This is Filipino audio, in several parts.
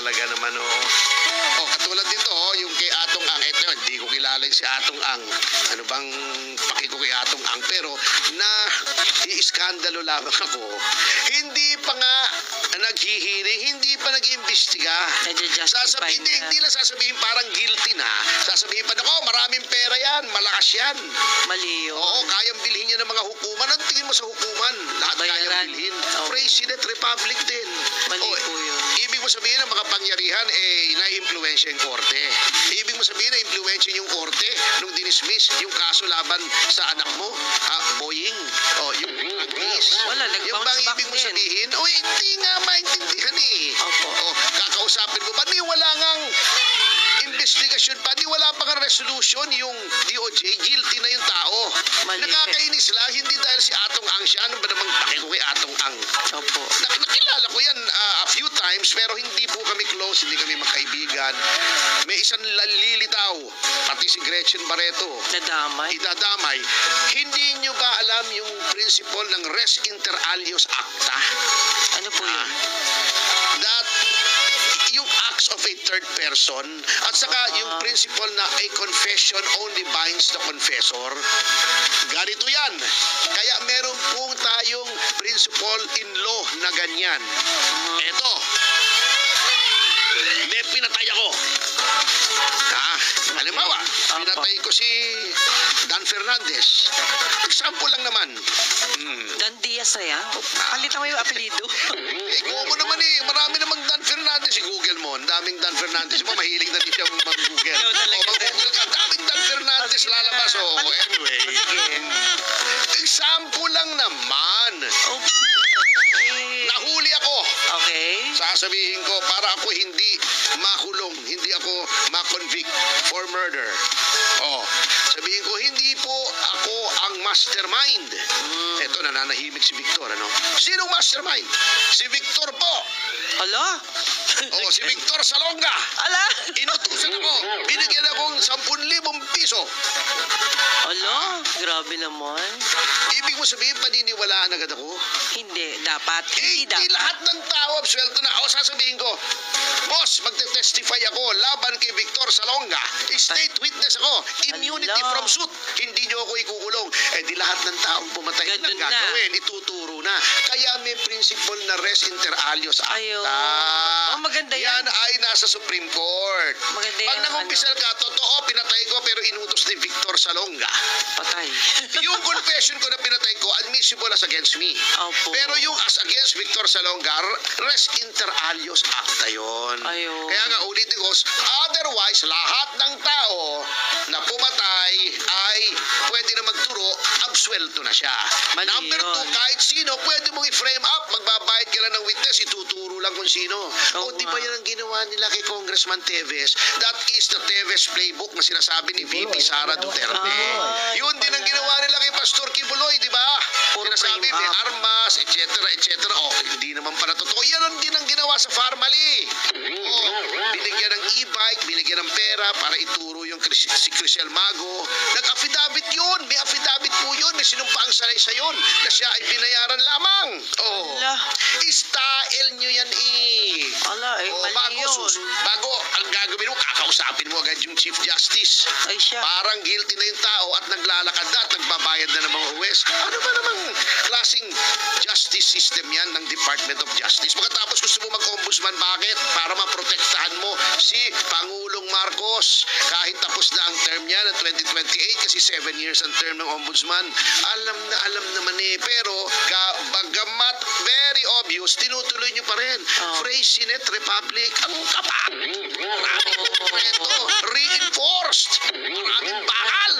talaga naman, oo. Oh, katulad dito, yung kay Atong Ang. Ito yun, hindi ko kilala si Atong Ang. Ano bang paki ko kay Atong Ang? Pero i-iskandalo lamang ako. Hindi pa nga naghihiring, hindi pa nag-iimbestiga. Hindi lang sasabihin parang guilty na. Sasabihin pa, nako, maraming pera yan, malakas yan. Mali yun. Oo, kayang bilhin niya ng mga hukuman. Ano tingin mo sa hukuman? Lahat kayang bilhin. President, Republic din. Mali po yun. Ibig mo sabihin ng mga pangyarihan, na-influensya yung korte. Ibig mo sabihin na influensya yung korte nung dinismiss yung kaso laban sa anak mo, Boying, yung Agnes. Wala, yung bang ibig mo sabihin, hindi nga maintindihan eh. Opo. Kakausapin mo ba, di wala ngang investigasyon pa, di wala pa nga resolution yung DOJ, guilty na yung tao. Mali. Nakakainis lang, hindi dahil si Atong Ang siya, ano ba namang pake ko kay Atong Ang? Opo. Nakilala ko yan a few times, pero hindi po kami close, hindi kami magkaibigan. May isang lilitaw, pati si Gretchen Barreto. Idadamay. Hindi nyo ba alam yung principle ng res inter alios acta? Ano po yun? That yung acts of a third person at saka yung principle na a confession only binds the confessor. Ganito yan. Kaya meron pong tayong principle in law na ganyan. Eto, may pinatay ako. Halimbawa, pinatay ko si Dan Fernandez. Example lang naman. Dan Diaz na yan? Palitan mo yung apelido. Google naman eh. Marami namang Dan Fernandez. I-google mo. Ang daming Dan Fernandez. Mahilig na din siya mag-google. Mag-google ka. Daming Dan Fernandez lalabas. Anyway. Example lang naman. Nahuli ako. Okay. Sasabihin ko, para ako hindi makulong, hindi ako ma-convict for murder. Sabihin ko, hindi po ako ang mastermind. Eto, nananahimik si Victor, ano? Sinong mastermind? Si Victor po. Hala? Si Victor Salonga. Ala? Inutusan ako. Binigyan akong 10,000 piso. Hala? Grabe naman. Ibig mo sabihin, paniniwalaan agad ako? Hindi, dapat. Hindi lahat ng tao absuelto na. Sasabihin ko, boss, magte-testify ako laban kay Victor Salonga. State witness ako. Immunity from suit. Hindi niyo ako ikukulong. Di lahat ng taong pumatay na gagawin. Ituturo na. Kaya may principle na res inter alios acta. Maganda yan. Yan ay nasa Supreme Court. Maganda Pag nangumpisal ka, totoo, pinatay ko pero inutos ni Victor Salonga. Patay. Yung confession ko na pinatay ko, admissible as against me. Opo. Pero yung as against Victor Salonga, res inter alios acta yun. Kaya nga ulitin ko, otherwise, lahat ng tao na pumatay ay pwede na magturo, absuelto na siya. Number 2, kahit sino, pwede mong i-frame up, magbabayad ka lang ng witness, ituturo lang kung sino. Di ba yan ang ginawa nila kay Congressman Teves? That is the Teves playbook na sinasabi ni VP Sara Duterte. Yun din ang ginawa nila kay Pastor Kibuloy, di ba? Sinasabi may armas, etc. Hindi naman pala totoo. Yan din ang ginawa sa Farmally. Binigyan ng e-bike, binigyan ng pera para ituro yung si Crisel Mago. Nag-affidavit yun. May affidavit po yun. May sinumpaang salaysay yun na siya ay binayaran lamang. Style nyo yan mali yun. Bago ang gagawin mo, kakausapin mo agad yung Chief Justice. Ay siya. Parang guilty na yung tao at naglalakad na at nagbabayad na ng mga huwes. Ano ba namang klaseng justice system yan ng Department of Justice? Pagkatapos gusto mo mag-ombudsman, bakit? Para maprotektahan mo si Pangulong Marcos. Kahit tapos na ang term niya ng 2028 kasi 7 years ang term ng ombudsman. Alam naman pero bagamat very obvious, tinutuloy niyo pa rin. President Republic, ang kapal. Maraming konkreto. Reinforced. Maraming bakal.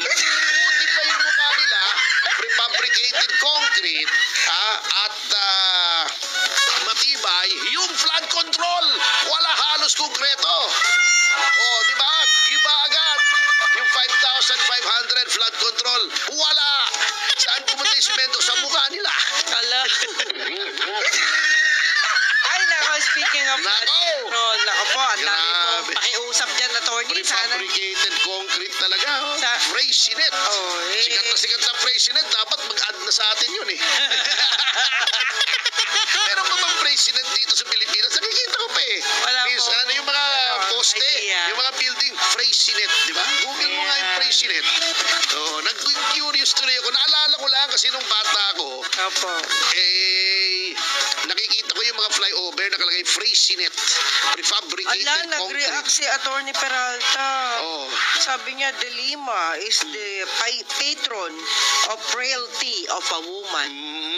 Buti pa yung mukha nila, prefabricated concrete, at matibay, yung flood control, wala halos konkreto. Di ba? Iba agad. Yung 5,500 flood control, wala. Saan pumunta yung simento? Sa mukha nila. Ala. Ay, nako, speaking of flood control, nako po, ang dami pong pakiusap dyan, attorney. Prefabricated concrete talaga. Freysinet. Sikat na Freysinet, dapat mag-add na sa atin yun eh. Meron pa bang Freysinet dito sa Pilipinas? Nakikita ko pa eh. poste, Idea. yung mga building, Freycinet, di ba? Google mo nga yung Ayan. Freycinet. Oo, nag-curious tuloy ako. Naalala ko lang kasi nung bata ko, Opo. nakikita ko yung mga flyover nakalagay Freycinet, prefabricated Ala, concrete. nag-react si Attorney Peralta. Oh. Sabi niya, De Lima is the patron of frailty of a woman.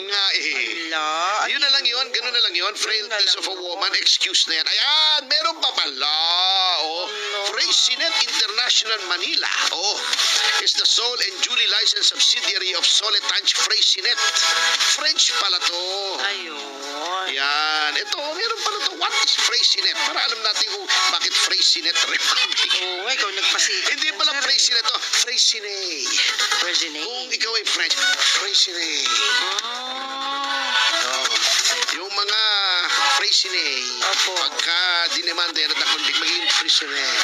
Nga eh. Ala, Yun na lang yun, ganun na lang yun. Frailties of a woman, excuse na yan. Ayan, meron pa pala. Oh, Freycinet International Manila. Oh, is the sole and duly licensed subsidiary of Soletanche Freycinet. French pala to. Ayun. Yan. Ito, meron pala to. What is Freycinet? Para alam natin kung bakit Freycinet Republic. Oo, ikaw nagpasikat. Hindi pala Freycinet to. Freycinet. President. Kung ikaw ay French, Freycinet. Oh, yung mga Freycinet, Opo. pagka dinemanda yan at nakundik, magiging Freycinet.